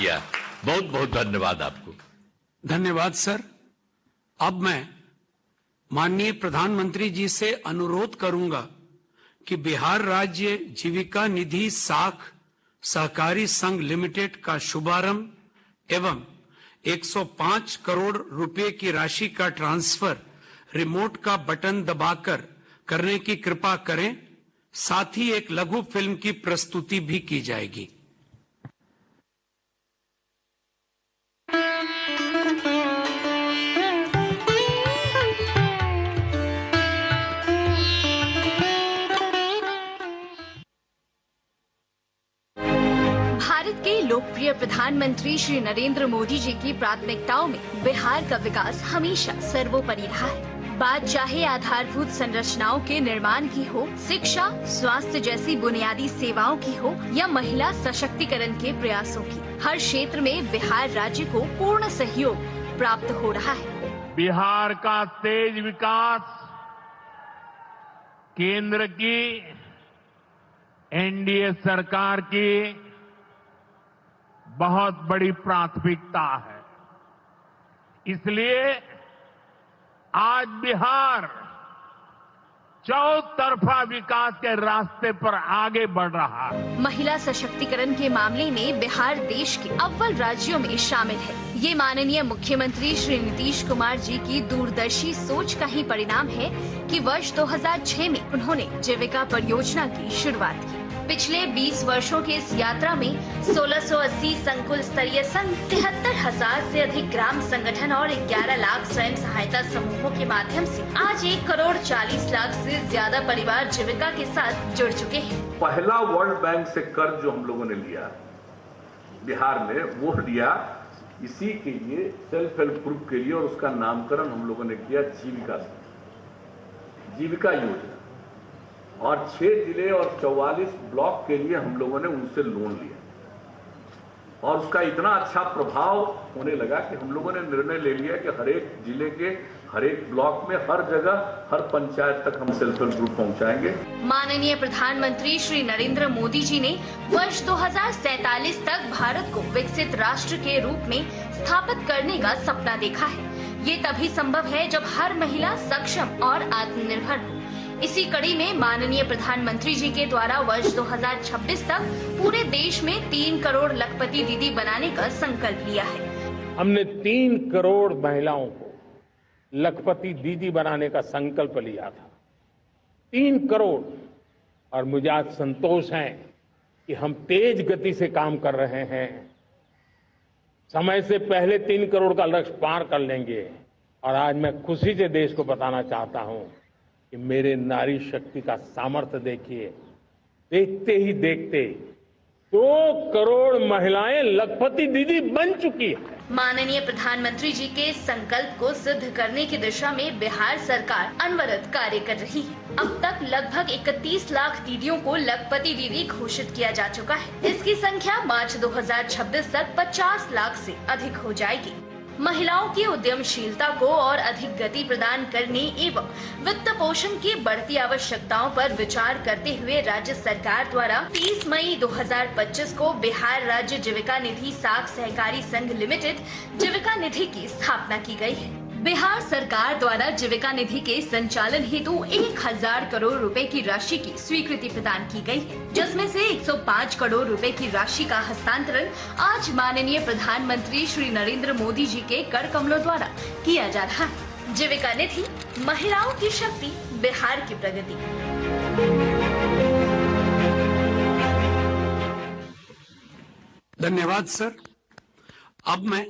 किया। बहुत बहुत धन्यवाद आपको। धन्यवाद सर। अब मैं माननीय प्रधानमंत्री जी से अनुरोध करूंगा कि बिहार राज्य जीविका निधि साख सहकारी संघ लिमिटेड का शुभारंभ एवं 105 करोड़ रुपए की राशि का ट्रांसफर रिमोट का बटन दबाकर करने की कृपा करें। साथ ही एक लघु फिल्म की प्रस्तुति भी की जाएगी। भारत के लोकप्रिय प्रधानमंत्री श्री नरेंद्र मोदी जी की प्राथमिकताओं में बिहार का विकास हमेशा सर्वोपरि रहा है। बात चाहे आधारभूत संरचनाओं के निर्माण की हो, शिक्षा, स्वास्थ्य जैसी बुनियादी सेवाओं की हो या महिला सशक्तिकरण के प्रयासों की, हर क्षेत्र में बिहार राज्य को पूर्ण सहयोग प्राप्त हो रहा है। बिहार का तेज विकास केंद्र की एनडीए सरकार की बहुत बड़ी प्राथमिकता है। इसलिए आज बिहार चौतरफा विकास के रास्ते पर आगे बढ़ रहा है। महिला सशक्तिकरण के मामले में बिहार देश के अव्वल राज्यों में शामिल है। ये माननीय मुख्यमंत्री श्री नीतीश कुमार जी की दूरदर्शी सोच का ही परिणाम है कि वर्ष 2006 में उन्होंने जीविका परियोजना की शुरुआत की। पिछले 20 वर्षों की इस यात्रा में 1680 संकुल स्तरीय संघ, 73,000 से अधिक ग्राम संगठन और 11 लाख स्वयं सहायता समूहों के माध्यम से आज 1 करोड़ 40 लाख से ज्यादा परिवार जीविका के साथ जुड़ चुके हैं। पहला वर्ल्ड बैंक से कर्ज जो हम लोगों ने लिया बिहार में, वो लिया इसी के लिए, सेल्फ हेल्प ग्रुप के लिए, और उसका नामकरण हम लोगों ने किया जीविका योजना। और 6 जिले और 44 ब्लॉक के लिए हम लोगों ने उनसे लोन लिया और उसका इतना अच्छा प्रभाव होने लगा कि हम लोगों ने निर्णय ले लिया कि हर एक जिले के हर एक ब्लॉक में, हर जगह, हर पंचायत तक हम सेल्फ हेल्प ग्रुप पहुंचाएंगे। माननीय प्रधानमंत्री श्री नरेंद्र मोदी जी ने वर्ष 2047 तक भारत को विकसित राष्ट्र के रूप में स्थापित करने का सपना देखा है। ये तभी संभव है जब हर महिला सक्षम और आत्मनिर्भर हो। इसी कड़ी में माननीय प्रधानमंत्री जी के द्वारा वर्ष 2026 तक पूरे देश में 3 करोड़ लखपति दीदी बनाने का संकल्प लिया है। हमने 3 करोड़ महिलाओं को लखपति दीदी बनाने का संकल्प लिया था। 3 करोड़। और मुझे आज संतोष है कि हम तेज गति से काम कर रहे हैं। समय से पहले 3 करोड़ का लक्ष्य पार कर लेंगे। और आज मैं खुशी से देश को बताना चाहता हूं कि मेरे नारी शक्ति का सामर्थ्य देखिए। देखते ही देखते 2 करोड़ महिलाएं लखपति दीदी बन चुकी है। माननीय प्रधानमंत्री जी के संकल्प को सिद्ध करने की दिशा में बिहार सरकार अनवरत कार्य कर रही है। अब तक लगभग 31 लाख दीदियों को लखपति दीदी घोषित किया जा चुका है। इसकी संख्या मार्च 2026 तक 50 लाख से अधिक हो जाएगी। महिलाओं की उद्यमशीलता को और अधिक गति प्रदान करने एवं वित्त पोषण की बढ़ती आवश्यकताओं पर विचार करते हुए राज्य सरकार द्वारा 30 मई 2025 को बिहार राज्य जीविका निधि साख सहकारी संघ लिमिटेड जीविका निधि की स्थापना की गई है। बिहार सरकार द्वारा जीविका निधि के संचालन हेतु 1000 करोड़ रुपए की राशि की स्वीकृति प्रदान की गई है, जिसमें से 105 करोड़ रुपए की राशि का हस्तांतरण आज माननीय प्रधानमंत्री श्री नरेंद्र मोदी जी के कर कमलों द्वारा किया जा रहा है। जीविका निधि, महिलाओं की शक्ति, बिहार की प्रगति। धन्यवाद सर। अब मैं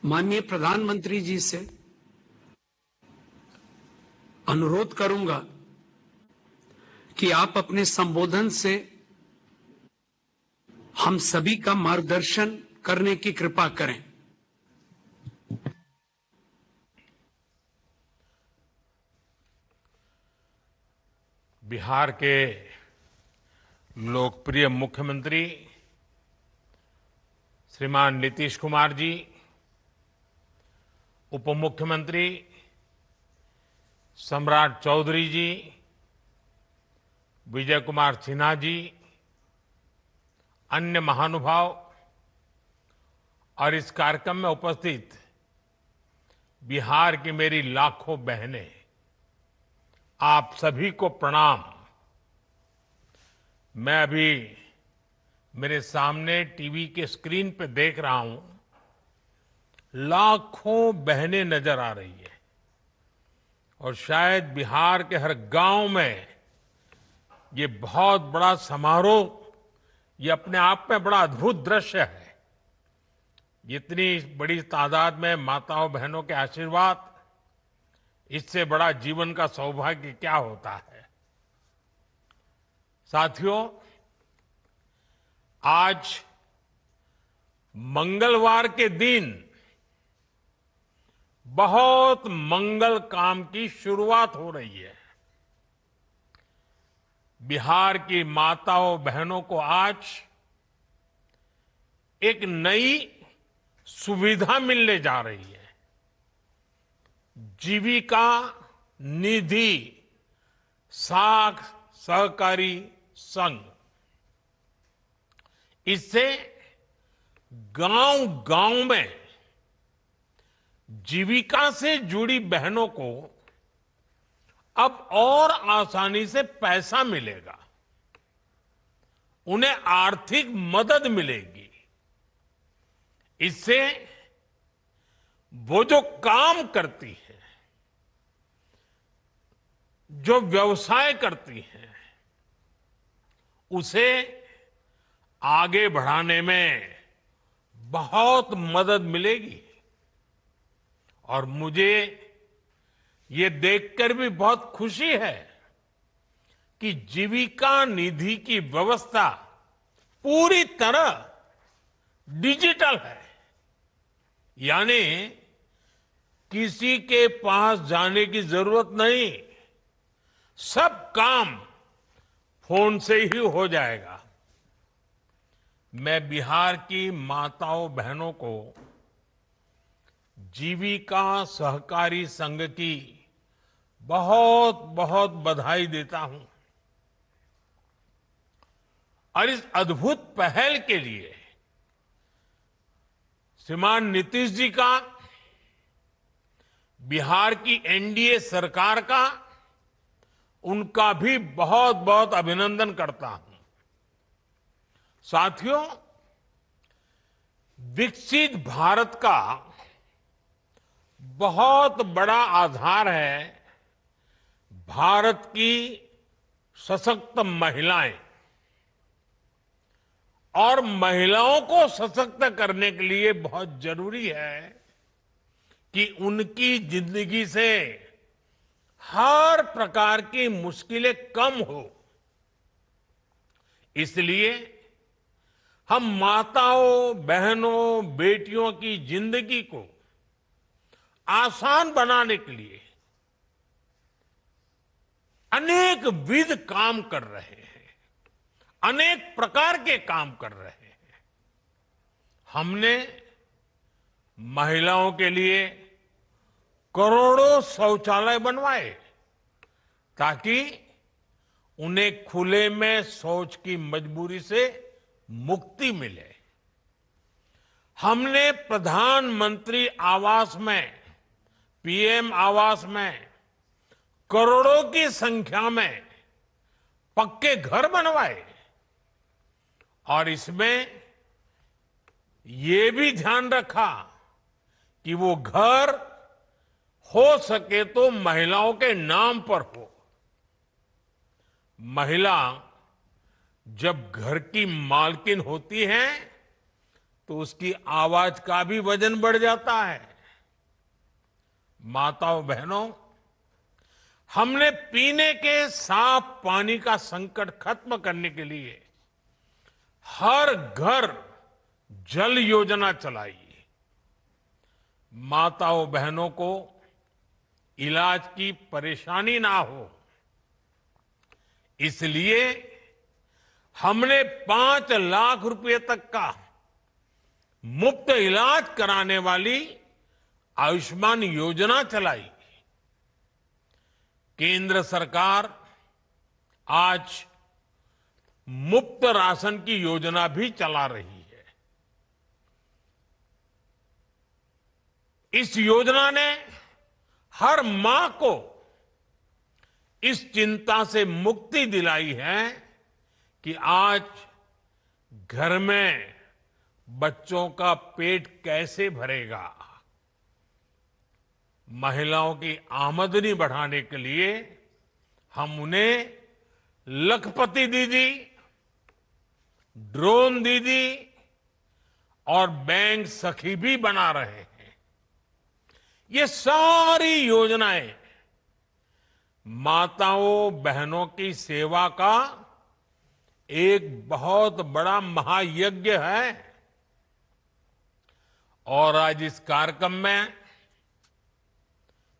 माननीय प्रधानमंत्री जी से अनुरोध करूंगा कि आप अपने संबोधन से हम सभी का मार्गदर्शन करने की कृपा करें। बिहार के लोकप्रिय मुख्यमंत्री श्रीमान नीतीश कुमार जी, उप मुख्यमंत्री सम्राट चौधरी जी, विजय कुमार सिन्हा जी, अन्य महानुभाव, और इस कार्यक्रम में उपस्थित बिहार की मेरी लाखों बहनें, आप सभी को प्रणाम। मैं अभी मेरे सामने टीवी के स्क्रीन पे देख रहा हूं, लाखों बहनें नजर आ रही है और शायद बिहार के हर गांव में ये बहुत बड़ा समारोह, ये अपने आप में बड़ा अद्भुत दृश्य है। इतनी बड़ी तादाद में माताओं बहनों के आशीर्वाद, इससे बड़ा जीवन का सौभाग्य क्या होता है। साथियों, आज मंगलवार के दिन बहुत मंगल काम की शुरुआत हो रही है। बिहार की माताओं बहनों को आज एक नई सुविधा मिलने जा रही है। जीविका निधि साख सहकारी संघ। इससे गांव-गांव में जीविका से जुड़ी बहनों को अब और आसानी से पैसा मिलेगा, उन्हें आर्थिक मदद मिलेगी। इससे वो जो काम करती है, जो व्यवसाय करती है, उसे आगे बढ़ाने में बहुत मदद मिलेगी। और मुझे ये देखकर भी बहुत खुशी है कि जीविका निधि की व्यवस्था पूरी तरह डिजिटल है। यानी किसी के पास जाने की जरूरत नहीं, सब काम फोन से ही हो जाएगा। मैं बिहार की माताओं बहनों को जीविका सहकारी संघ की बहुत बहुत बधाई देता हूं और इस अद्भुत पहल के लिए श्रीमान नीतीश जी का, बिहार की एनडीए सरकार का, उनका भी बहुत बहुत अभिनंदन करता हूं। साथियों, विकसित भारत का बहुत बड़ा आधार है भारत की सशक्त महिलाएं। और महिलाओं को सशक्त करने के लिए बहुत जरूरी है कि उनकी जिंदगी से हर प्रकार की मुश्किलें कम हो। इसलिए हम माताओं बहनों बेटियों की जिंदगी को आसान बनाने के लिए अनेक विध काम कर रहे हैं, अनेक प्रकार के काम कर रहे हैं। हमने महिलाओं के लिए करोड़ों शौचालय बनवाए ताकि उन्हें खुले में शौच की मजबूरी से मुक्ति मिले। हमने प्रधानमंत्री आवास में, पीएम आवास में करोड़ों की संख्या में पक्के घर बनवाए और इसमें ये भी ध्यान रखा कि वो घर हो सके तो महिलाओं के नाम पर हो। महिला जब घर की मालकिन होती है तो उसकी आवाज का भी वजन बढ़ जाता है। माताओं बहनों, हमने पीने के साफ पानी का संकट खत्म करने के लिए हर घर जल योजना चलाई। माताओं बहनों को इलाज की परेशानी ना हो, इसलिए हमने 5 लाख रुपए तक का मुफ्त इलाज कराने वाली आयुष्मान योजना चलाई। केंद्र सरकार आज मुफ्त राशन की योजना भी चला रही है। इस योजना ने हर मां को इस चिंता से मुक्ति दिलाई है कि आज घर में बच्चों का पेट कैसे भरेगा। महिलाओं की आमदनी बढ़ाने के लिए हम उन्हें लखपति दीदी, ड्रोन दीदी और बैंक सखी भी बना रहे हैं। ये सारी योजनाएं माताओं बहनों की सेवा का एक बहुत बड़ा महायज्ञ है। और आज इस कार्यक्रम में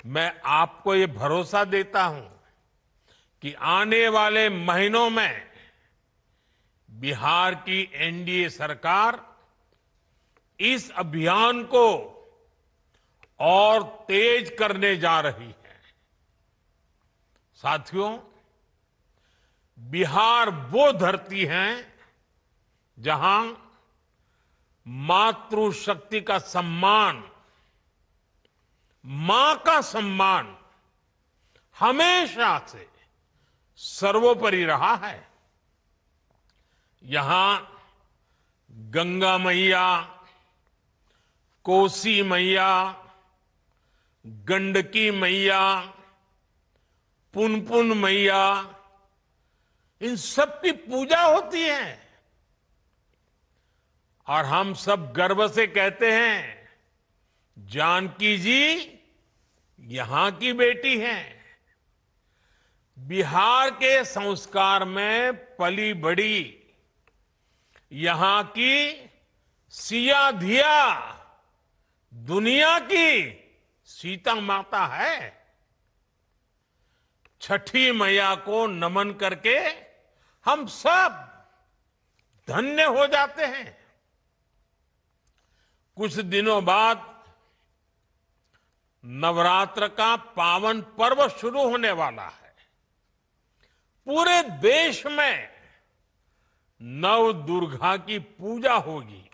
मैं आपको ये भरोसा देता हूं कि आने वाले महीनों में बिहार की एनडीए सरकार इस अभियान को और तेज करने जा रही है। साथियों, बिहार वो धरती है जहां मातृशक्ति का सम्मान, मां का सम्मान हमेशा से सर्वोपरि रहा है। यहां गंगा मैया, कोसी मैया, गंडकी मैया, पुनपुन मैया, इन सब की पूजा होती है। और हम सब गर्व से कहते हैं, जानकी जी यहां की बेटी हैं। बिहार के संस्कार में पली बड़ी यहां की सिया धिया दुनिया की सीता माता है। छठी मैया को नमन करके हम सब धन्य हो जाते हैं। कुछ दिनों बाद नवरात्र का पावन पर्व शुरू होने वाला है। पूरे देश में नव दुर्गा की पूजा होगी,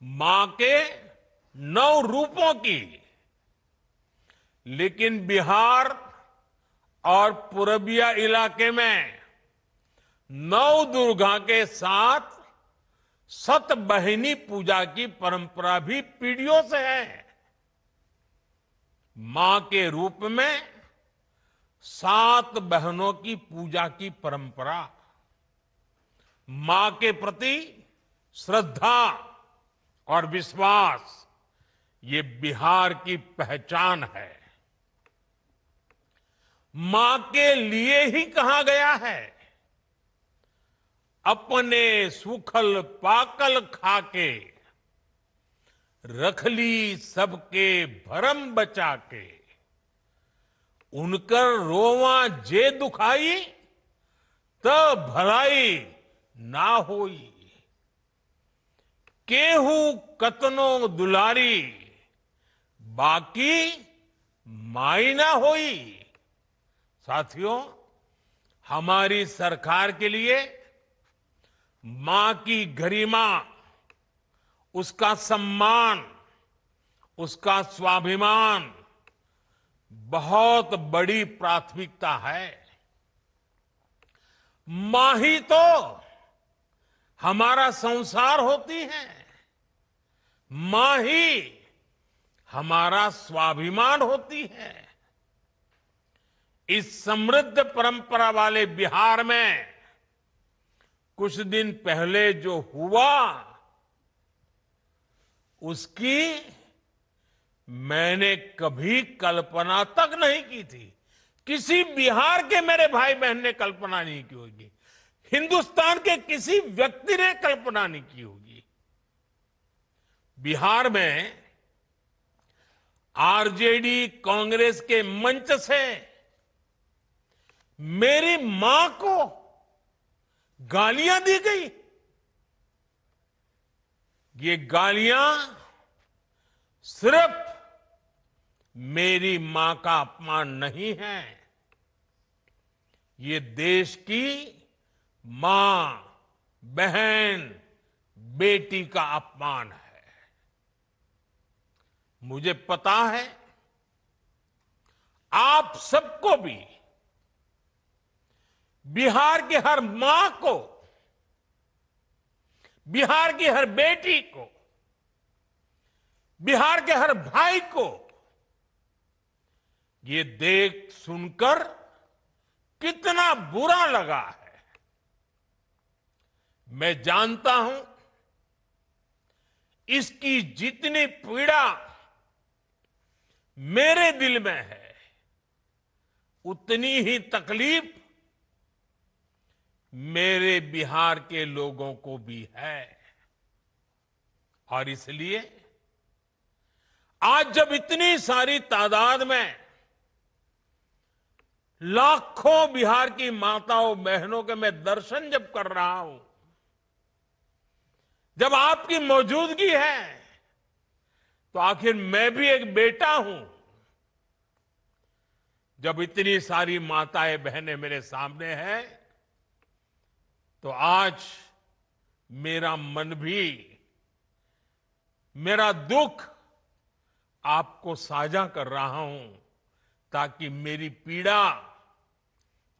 मां के 9 रूपों की। लेकिन बिहार और पूर्विया इलाके में नव दुर्गा के साथ सतबहिनी पूजा की परंपरा भी पीढ़ियों से है। मां के रूप में 7 बहनों की पूजा की परंपरा, मां के प्रति श्रद्धा और विश्वास, ये बिहार की पहचान है। मां के लिए ही कहा गया है, अपने सुखल पाकल खाके, रख ली सबके भरम बचा के। उनकर रोवा जे दुखाई, तब भलाई ना होई। केहू कतनो दुलारी, बाकी माई ना होई। साथियों, हमारी सरकार के लिए मां की गरिमा, उसका सम्मान, उसका स्वाभिमान बहुत बड़ी प्राथमिकता है। मां ही तो हमारा संसार होती है, मां ही हमारा स्वाभिमान होती है। इस समृद्ध परंपरा वाले बिहार में कुछ दिन पहले जो हुआ, उसकी मैंने कभी कल्पना तक नहीं की थी। किसी बिहार के मेरे भाई बहन ने कल्पना नहीं की होगी, हिंदुस्तान के किसी व्यक्ति ने कल्पना नहीं की होगी। बिहार में आरजेडी कांग्रेस के मंच से मेरी मां को गालियां दी गई। ये गालियां सिर्फ मेरी मां का अपमान नहीं है, ये देश की मां, बहन, बेटी का अपमान है। मुझे पता है आप सबको भी बिहार की हर मां को, बिहार की हर बेटी को, बिहार के हर भाई को ये देख सुनकर कितना बुरा लगा है। मैं जानता हूं इसकी जितनी पीड़ा मेरे दिल में है उतनी ही तकलीफ मेरे बिहार के लोगों को भी है। और इसलिए आज जब इतनी सारी तादाद में लाखों बिहार की माताओं बहनों के मैं दर्शन जब कर रहा हूं, जब आपकी मौजूदगी है, तो आखिर मैं भी एक बेटा हूं। जब इतनी सारी माताएं बहनें मेरे सामने हैं, तो आज मेरा मन भी, मेरा दुख आपको साझा कर रहा हूं, ताकि मेरी पीड़ा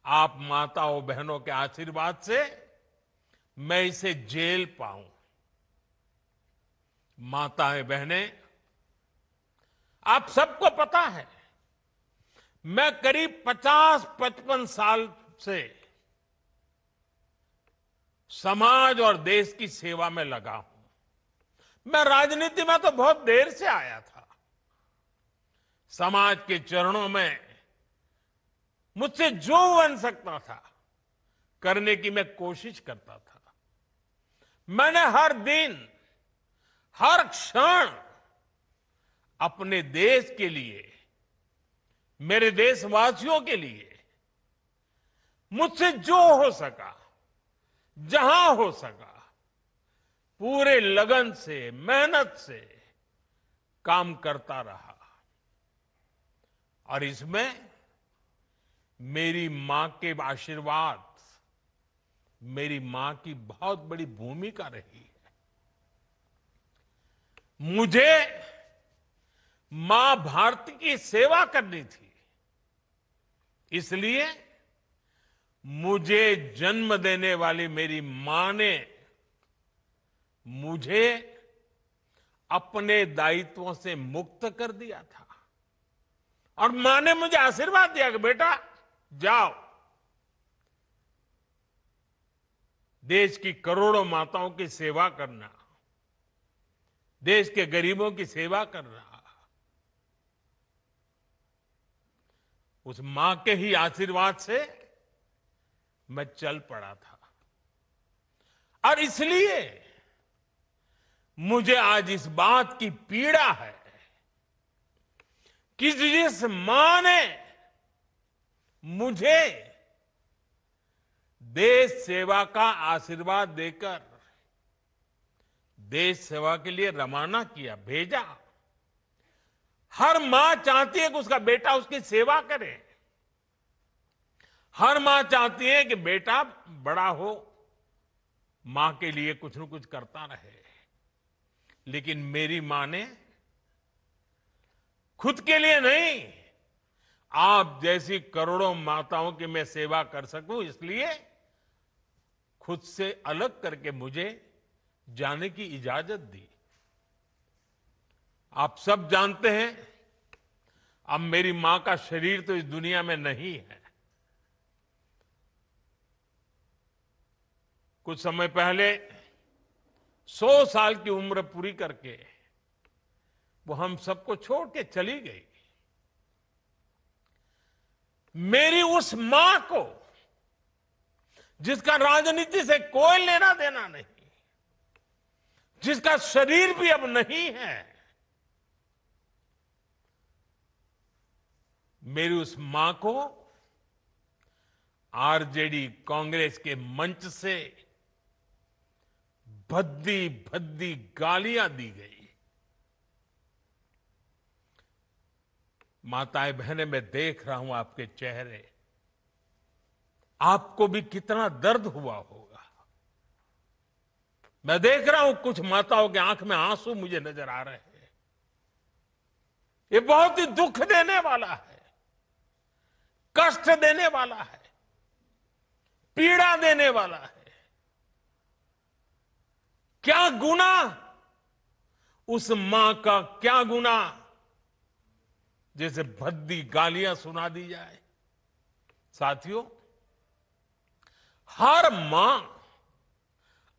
आप माताओं बहनों के आशीर्वाद से मैं इसे झेल पाऊं। माताएं बहनें, आप सबको पता है मैं करीब 50-55 साल से समाज और देश की सेवा में लगा हूं। मैं राजनीति में तो बहुत देर से आया था। समाज के चरणों में मुझसे जो बन सकता था करने की मैं कोशिश करता था। मैंने हर दिन, हर क्षण अपने देश के लिए, मेरे देशवासियों के लिए मुझसे जो हो सका, जहां हो सका, पूरे लगन से, मेहनत से काम करता रहा। और इसमें मेरी मां के आशीर्वाद, मेरी मां की बहुत बड़ी भूमिका रही है। मुझे मां भारती की सेवा करनी थी, इसलिए मुझे जन्म देने वाली मेरी मां ने मुझे अपने दायित्वों से मुक्त कर दिया था। और मां ने मुझे आशीर्वाद दिया कि बेटा जाओ, देश की करोड़ों माताओं की सेवा करना, देश के गरीबों की सेवा करना। उस मां के ही आशीर्वाद से मैं चल पड़ा था। और इसलिए मुझे आज इस बात की पीड़ा है कि जिस मां ने मुझे देश सेवा का आशीर्वाद देकर देश सेवा के लिए रवाना किया, भेजा। हर मां चाहती है कि उसका बेटा उसकी सेवा करे। हर मां चाहती है कि बेटा बड़ा हो, मां के लिए कुछ न कुछ करता रहे। लेकिन मेरी मां ने खुद के लिए नहीं, आप जैसी करोड़ों माताओं की मैं सेवा कर सकूं, इसलिए खुद से अलग करके मुझे जाने की इजाजत दी। आप सब जानते हैं अब मेरी मां का शरीर तो इस दुनिया में नहीं है। कुछ समय पहले 100 साल की उम्र पूरी करके वो हम सबको छोड़ के चली गई। मेरी उस मां को, जिसका राजनीति से कोई लेना देना नहीं, जिसका शरीर भी अब नहीं है, मेरी उस मां को आरजेडी कांग्रेस के मंच से भद्दी भद्दी गालियां दी गई। माताएं बहनें, मैं देख रहा हूं आपके चेहरे, आपको भी कितना दर्द हुआ होगा। मैं देख रहा हूं कुछ माताओं के आंख में आंसू मुझे नजर आ रहे हैं। ये बहुत ही दुख देने वाला है, कष्ट देने वाला है, पीड़ा देने वाला है। क्या गुना, उस मां का क्या गुना जैसे भद्दी गालियां सुना दी जाए। साथियों, हर मां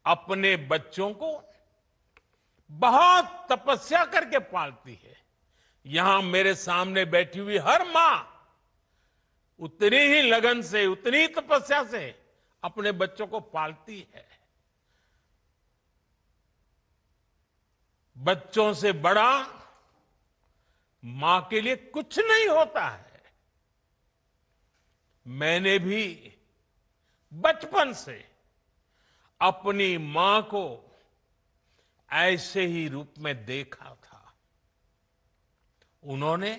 अपने बच्चों को बहुत तपस्या करके पालती है। यहां मेरे सामने बैठी हुई हर मां उतनी ही लगन से, उतनी ही तपस्या से अपने बच्चों को पालती है। बच्चों से बड़ा मां के लिए कुछ नहीं होता है। मैंने भी बचपन से अपनी मां को ऐसे ही रूप में देखा था। उन्होंने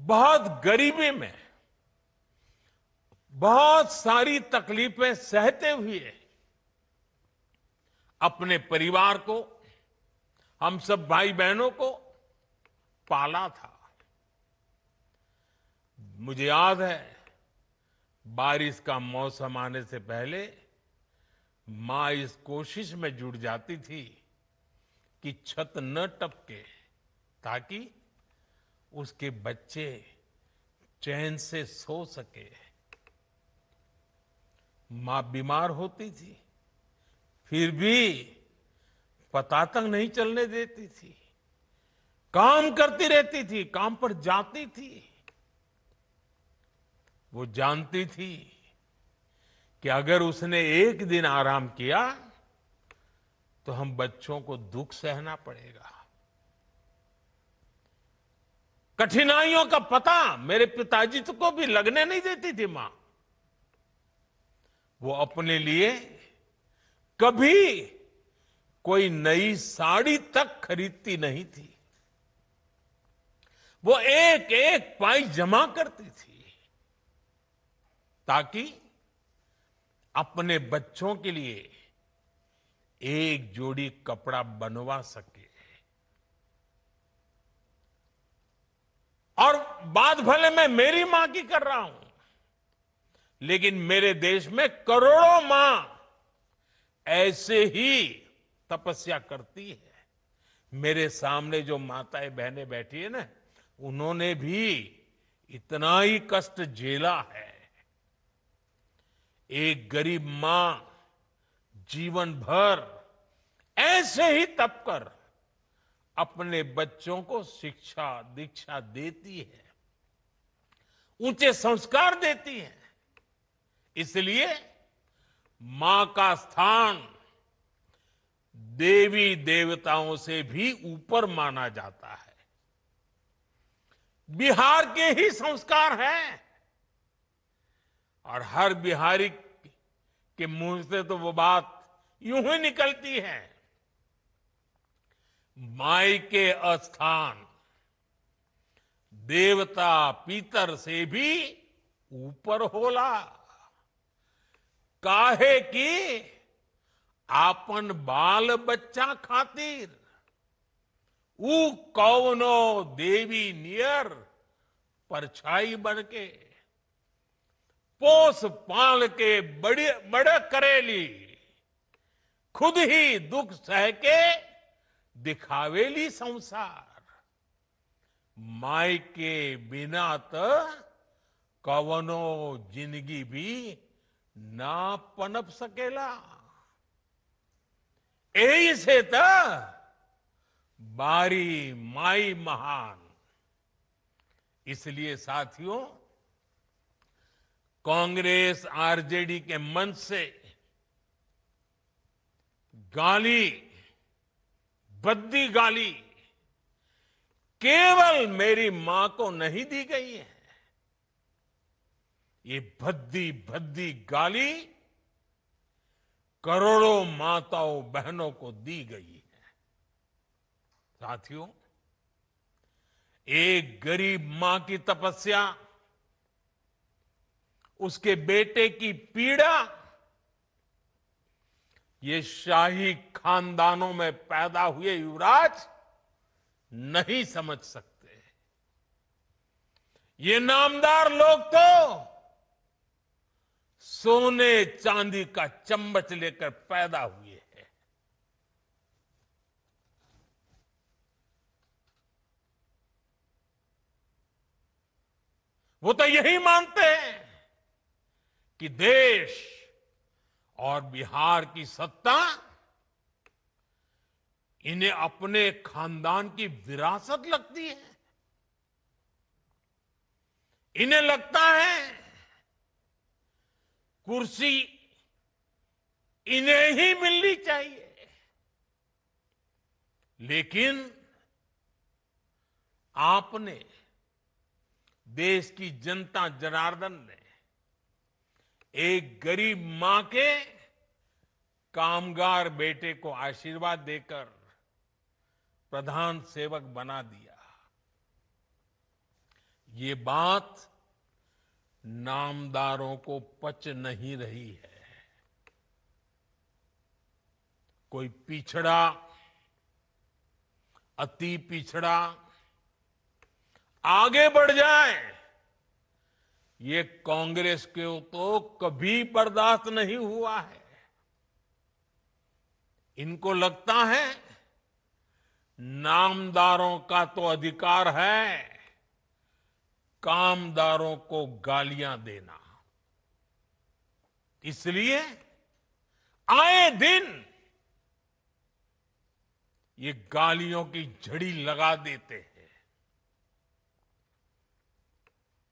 बहुत गरीबी में बहुत सारी तकलीफें सहते हुए अपने परिवार को, हम सब भाई बहनों को पाला था। मुझे याद है, बारिश का मौसम आने से पहले मां इस कोशिश में जुट जाती थी कि छत न टपके, ताकि उसके बच्चे चैन से सो सके। मां बीमार होती थी, फिर भी पता तक नहीं चलने देती थी, काम करती रहती थी, काम पर जाती थी। वो जानती थी कि अगर उसने एक दिन आराम किया तो हम बच्चों को दुख सहना पड़ेगा। कठिनाइयों का पता मेरे पिताजी को भी लगने नहीं देती थी मां। वो अपने लिए कभी कोई नई साड़ी तक खरीदती नहीं थी। वो एक एक पाई जमा करती थी ताकि अपने बच्चों के लिए एक जोड़ी कपड़ा बनवा सके। और बात भले मैं मेरी मां की कर रहा हूं, लेकिन मेरे देश में करोड़ों मां ऐसे ही तपस्या करती है। मेरे सामने जो माताएं बहनें बैठी है ना, उन्होंने भी इतना ही कष्ट झेला है। एक गरीब मां जीवन भर ऐसे ही तप कर अपने बच्चों को शिक्षा दीक्षा देती है, ऊंचे संस्कार देती है। इसलिए मां का स्थान देवी देवताओं से भी ऊपर माना जाता है। बिहार के ही संस्कार हैं, और हर बिहारी के मुंह से तो वो बात यूं ही निकलती है, माई के अस्थान देवता पितर से भी ऊपर होला। काहे कि आपन बाल बच्चा खातिर ऊ कौनो देवी नियर परछाई बनके पोस पाल के बड़े करेली, खुद ही दुख सह के दिखावेली संसार। माई के बिना तो कवनो जिंदगी भी ना पनप सकेला। यही से तो बारी माई महान। इसलिए साथियों, कांग्रेस आरजेडी के मंच से गाली, भद्दी गाली केवल मेरी मां को नहीं दी गई है। ये भद्दी भद्दी गाली करोड़ों माताओं बहनों को दी गई है। साथियों, एक गरीब मां की तपस्या, उसके बेटे की पीड़ा, ये शाही खानदानों में पैदा हुए युवराज नहीं समझ सकते। ये नामदार लोग तो सोने चांदी का चम्मच लेकर पैदा हुए हैं। वो तो यही मानते हैं कि देश और बिहार की सत्ता इन्हें अपने खानदान की विरासत लगती है। इन्हें लगता है कुर्सी इन्हें ही मिलनी चाहिए। लेकिन आपने, देश की जनता जनार्दन ने एक गरीब मां के कामगार बेटे को आशीर्वाद देकर प्रधान सेवक बना दिया। ये बात नामदारों को पच नहीं रही है। कोई पिछड़ा, अति पिछड़ा आगे बढ़ जाए, ये कांग्रेस को तो कभी बर्दाश्त नहीं हुआ है। इनको लगता है नामदारों का तो अधिकार है कामदारों को गालियां देना। इसलिए आए दिन ये गालियों की झड़ी लगा देते हैं।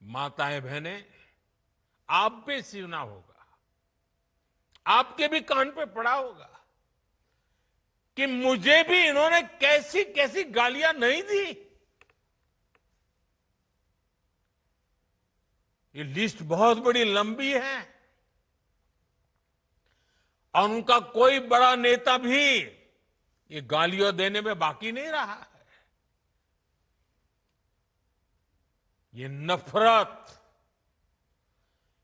माताएं बहनें, आप भी सुना होगा, आपके भी कान पे पड़ा होगा कि मुझे भी इन्होंने कैसी कैसी गालियां नहीं दी। ये लिस्ट बहुत बड़ी लंबी है और उनका कोई बड़ा नेता भी ये गालियां देने में बाकी नहीं रहा है। ये नफरत,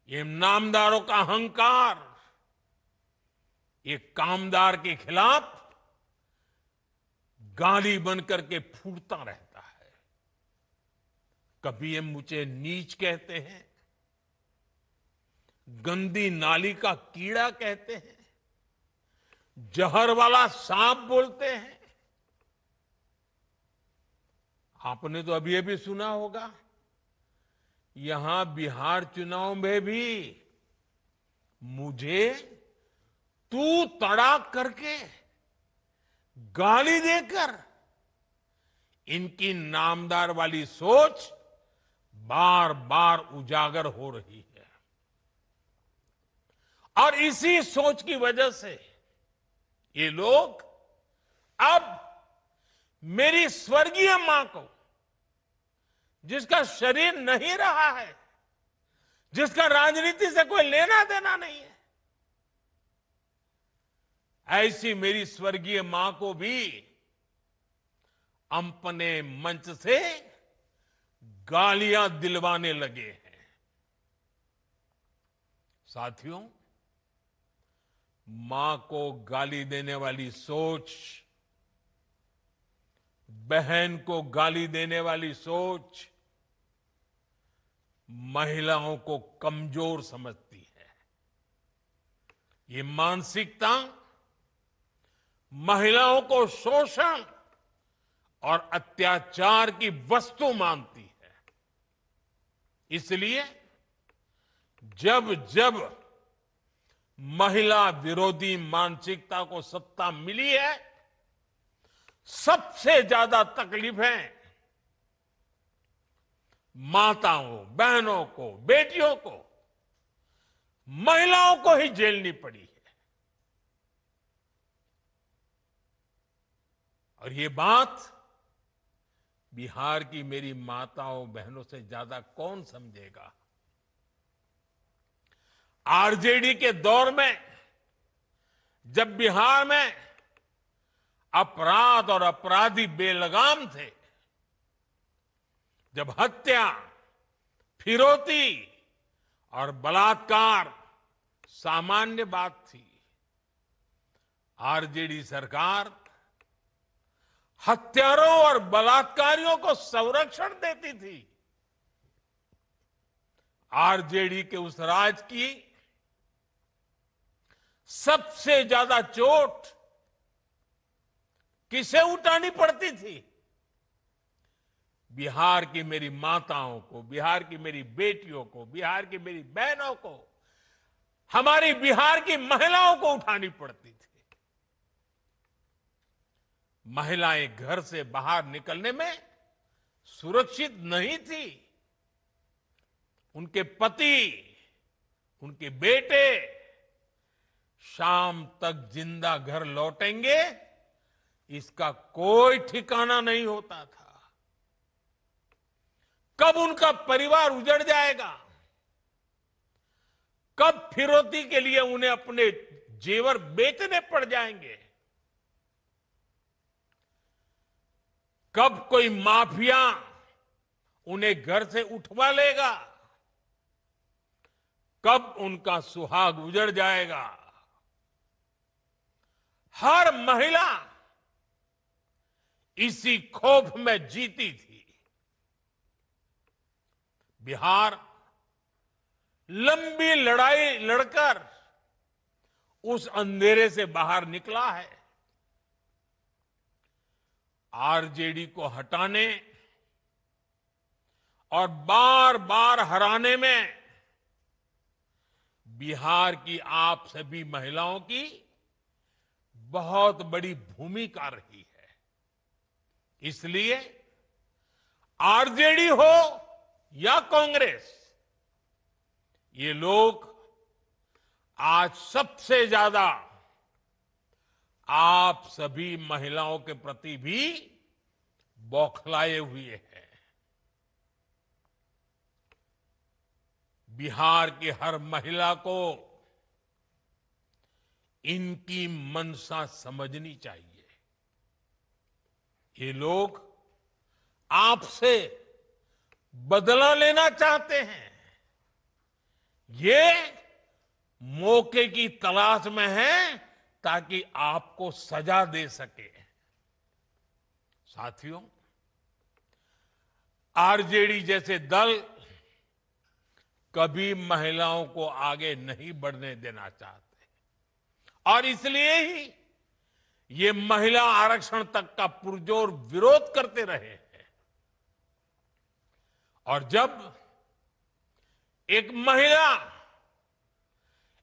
ये नामदारों का अहंकार, ये कामदार के खिलाफ गाली बनकर के फूटता रहता है। कभी ये मुझे नीच कहते हैं, गंदी नाली का कीड़ा कहते हैं, जहर वाला सांप बोलते हैं। आपने तो अभी अभी सुना होगा, यहां बिहार चुनाव में भी मुझे तू तड़ाक करके गाली देकर इनकी नामदार वाली सोच बार बार उजागर हो रही है। और इसी सोच की वजह से ये लोग अब मेरी स्वर्गीय मां को, जिसका शरीर नहीं रहा है, जिसका राजनीति से कोई लेना देना नहीं है, ऐसी मेरी स्वर्गीय मां को भी अपने मंच से गालियां दिलवाने लगे हैं। साथियों, मां को गाली देने वाली सोच, बहन को गाली देने वाली सोच महिलाओं को कमजोर समझती है। ये मानसिकता महिलाओं को शोषण और अत्याचार की वस्तु मानती है। इसलिए जब जब महिला विरोधी मानसिकता को सत्ता मिली है, सबसे ज्यादा तकलीफें माताओं, बहनों को, बेटियों को, महिलाओं को ही झेलनी पड़ी है। और ये बात बिहार की मेरी माताओं बहनों से ज्यादा कौन समझेगा। आरजेडी के दौर में जब बिहार में अपराध और अपराधी बेलगाम थे, जब हत्या, फिरौती और बलात्कार सामान्य बात थी, आरजेडी सरकार हत्यारों और बलात्कारियों को संरक्षण देती थी। आरजेडी के उस राज की सबसे ज्यादा चोट किसे उठानी पड़ती थी? बिहार की मेरी माताओं को, बिहार की मेरी बेटियों को, बिहार की मेरी बहनों को, हमारी बिहार की महिलाओं को उठानी पड़ती थी। महिलाएं घर से बाहर निकलने में सुरक्षित नहीं थी। उनके पति, उनके बेटे शाम तक जिंदा घर लौटेंगे, इसका कोई ठिकाना नहीं होता था। कब उनका परिवार उजड़ जाएगा, कब फिरौती के लिए उन्हें अपने जेवर बेचने पड़ जाएंगे, कब कोई माफिया उन्हें घर से उठवा लेगा, कब उनका सुहाग उजड़ जाएगा। हर महिला इसी खौफ में जीती थी। बिहार लंबी लड़ाई लड़कर उस अंधेरे से बाहर निकला है। आरजेडी को हटाने और बार बार हराने में बिहार की आप सभी महिलाओं की बहुत बड़ी भूमिका रही है। इसलिए आरजेडी हो या कांग्रेस, ये लोग आज सबसे ज्यादा आप सभी महिलाओं के प्रति भी बौखलाए हुए हैं। बिहार की हर महिला को इनकी मनसा समझनी चाहिए। ये लोग आपसे बदला लेना चाहते हैं। ये मौके की तलाश में हैं ताकि आपको सजा दे सके। साथियों, आरजेडी जैसे दल कभी महिलाओं को आगे नहीं बढ़ने देना चाहते और इसलिए ही ये महिला आरक्षण तक का पुरजोर विरोध करते रहे हैं। और जब एक महिला,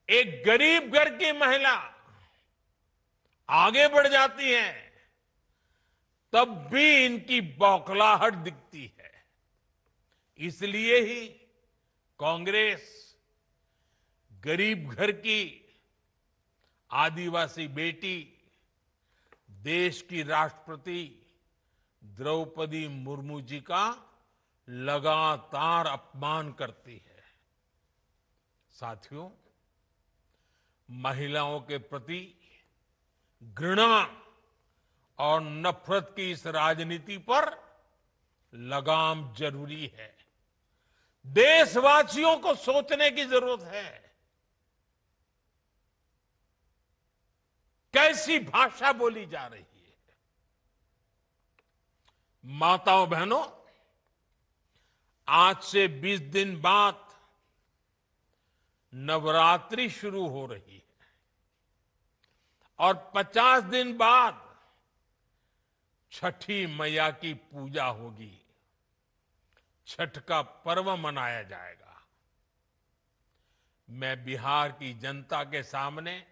एक गरीब घर की महिला आगे बढ़ जाती है, तब भी इनकी बौखलाहट दिखती है। इसलिए ही कांग्रेस गरीब घर की आदिवासी बेटी, देश की राष्ट्रपति द्रौपदी मुर्मू जी का लगातार अपमान करती है। साथियों, महिलाओं के प्रति घृणा और नफरत की इस राजनीति पर लगाम जरूरी है। देशवासियों को सोचने की जरूरत है। कैसी भाषा बोली जा रही है। माताओं बहनों, आज से 20 दिन बाद नवरात्रि शुरू हो रही है और 50 दिन बाद छठी मैया की पूजा होगी। छठ का पर्व मनाया जाएगा। मैं बिहार की जनता के सामने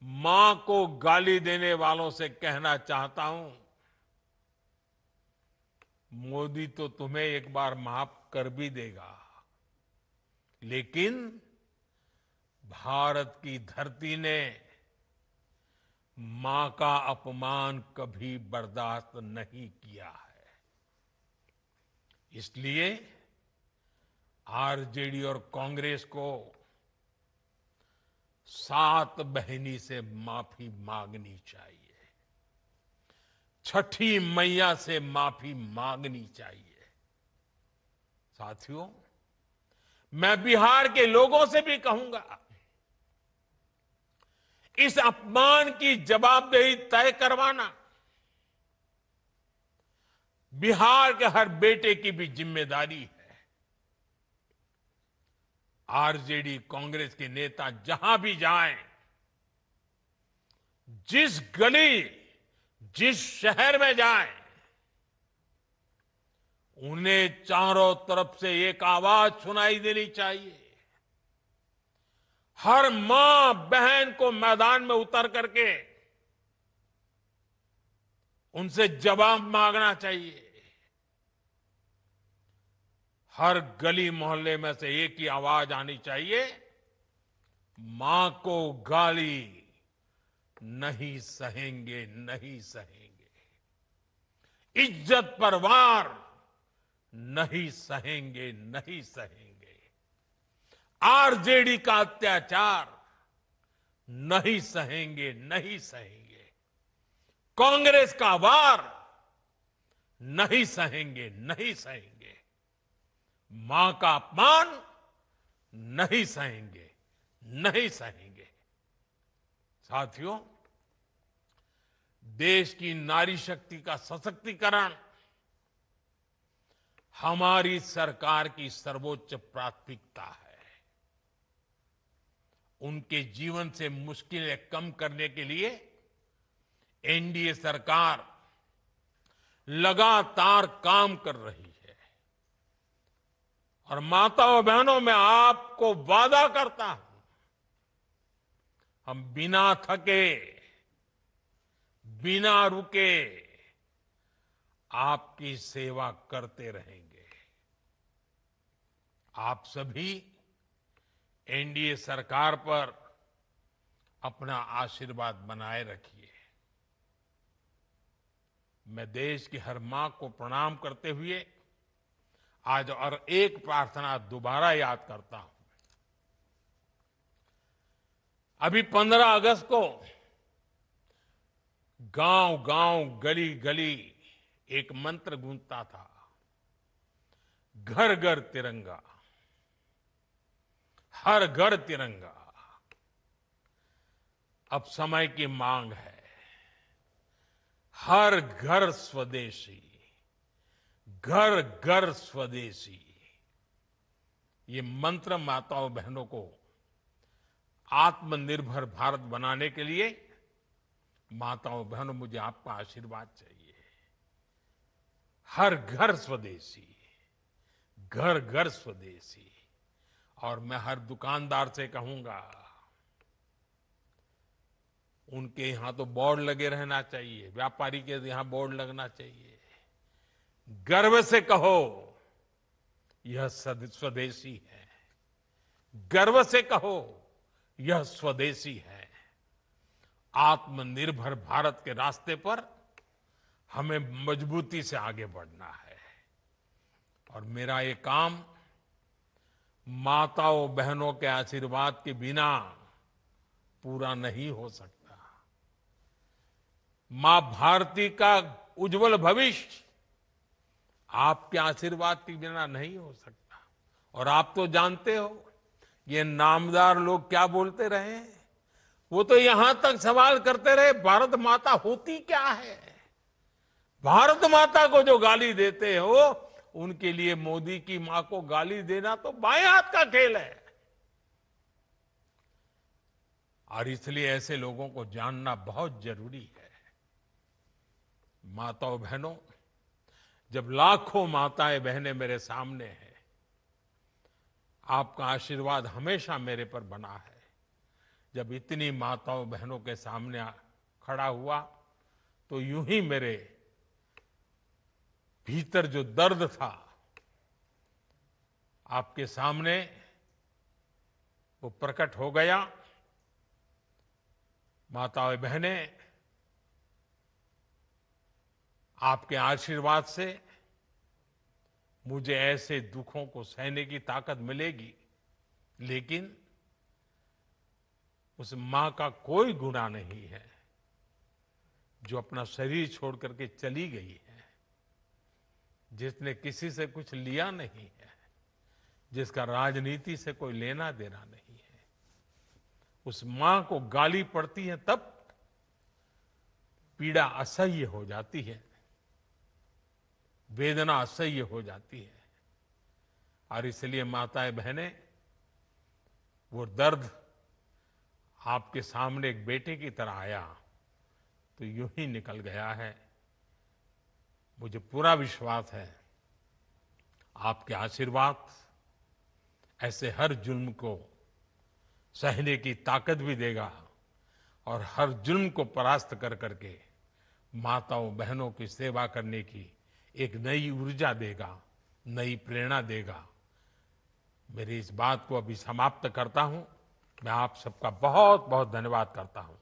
मां को गाली देने वालों से कहना चाहता हूं, मोदी तो तुम्हें एक बार माफ कर भी देगा, लेकिन भारत की धरती ने मां का अपमान कभी बर्दाश्त नहीं किया है। इसलिए आरजेडी और कांग्रेस को सात बहिनी से माफी मांगनी चाहिए। छठी मैया से माफी मांगनी चाहिए। साथियों, मैं बिहार के लोगों से भी कहूंगा, इस अपमान की जवाबदेही तय करवाना बिहार के हर बेटे की भी जिम्मेदारी है। आरजेडी कांग्रेस के नेता जहां भी जाएं, जिस गली, जिस शहर में जाएं, उन्हें चारों तरफ से एक आवाज सुनाई देनी चाहिए। हर मां बहन को मैदान में उतर करके उनसे जवाब मांगना चाहिए। हर गली मोहल्ले में से एक ही आवाज आनी चाहिए, मां को गाली नहीं सहेंगे, नहीं सहेंगे। इज्जत पर वार नहीं सहेंगे, नहीं सहेंगे। आरजेडी का अत्याचार नहीं सहेंगे, नहीं सहेंगे। कांग्रेस का वार नहीं सहेंगे, नहीं सहेंगे। मां का अपमान नहीं सहेंगे, नहीं सहेंगे। साथियों, देश की नारी शक्ति का सशक्तिकरण हमारी सरकार की सर्वोच्च प्राथमिकता है। उनके जीवन से मुश्किलें कम करने के लिए एनडीए सरकार लगातार काम कर रही है। और माताओं बहनों, मैं आपको वादा करता हूं, हम बिना थके, बिना रुके आपकी सेवा करते रहेंगे। आप सभी एनडीए सरकार पर अपना आशीर्वाद बनाए रखिए। मैं देश की हर मां को प्रणाम करते हुए आज और एक प्रार्थना दोबारा याद करता हूं। अभी 15 अगस्त को गांव गांव, गली गली एक मंत्र गूंजता था, घर घर तिरंगा, हर घर तिरंगा। अब समय की मांग है, हर घर स्वदेशी, घर घर स्वदेशी। ये मंत्र माताओं बहनों को आत्मनिर्भर भारत बनाने के लिए, माताओं बहनों, मुझे आपका आशीर्वाद चाहिए। हर घर स्वदेशी, घर घर स्वदेशी। और मैं हर दुकानदार से कहूंगा, उनके यहां तो बोर्ड लगे रहना चाहिए, व्यापारी के यहां बोर्ड लगना चाहिए। गर्व से कहो, यह स्वदेशी है। गर्व से कहो, यह स्वदेशी है। आत्मनिर्भर भारत के रास्ते पर हमें मजबूती से आगे बढ़ना है। और मेरा ये काम माताओं बहनों के आशीर्वाद के बिना पूरा नहीं हो सकता। मां भारती का उज्जवल भविष्य आपके आशीर्वाद के बिना नहीं हो सकता। और आप तो जानते हो, ये नामदार लोग क्या बोलते रहे, वो तो यहां तक सवाल करते रहे, भारत माता होती क्या है। भारत माता को जो गाली देते हो, उनके लिए मोदी की मां को गाली देना तो बाएं हाथ का खेल है। और इसलिए ऐसे लोगों को जानना बहुत जरूरी है। माताओं बहनों, जब लाखों माताएं बहनें मेरे सामने हैं, आपका आशीर्वाद हमेशा मेरे पर बना है। जब इतनी माताओं बहनों के सामने खड़ा हुआ, तो यूं ही मेरे भीतर जो दर्द था, आपके सामने वो प्रकट हो गया। माताएं बहनें, आपके आशीर्वाद से मुझे ऐसे दुखों को सहने की ताकत मिलेगी, लेकिन उस मां का कोई गुनाह नहीं है जो अपना शरीर छोड़ करके चली गई है, जिसने किसी से कुछ लिया नहीं है, जिसका राजनीति से कोई लेना देना नहीं है। उस मां को गाली पड़ती है तब पीड़ा असह्य हो जाती है, वेदना असह्य हो जाती है। और इसलिए माताएं बहनें, वो दर्द आपके सामने एक बेटे की तरह आया तो यूं ही निकल गया है। मुझे पूरा विश्वास है आपके आशीर्वाद ऐसे हर जुल्म को सहने की ताकत भी देगा और हर जुल्म को परास्त कर करके माताओं बहनों की सेवा करने की एक नई ऊर्जा देगा, नई प्रेरणा देगा। मेरी इस बात को अभी समाप्त करता हूं। मैं आप सबका बहुत बहुत धन्यवाद करता हूं।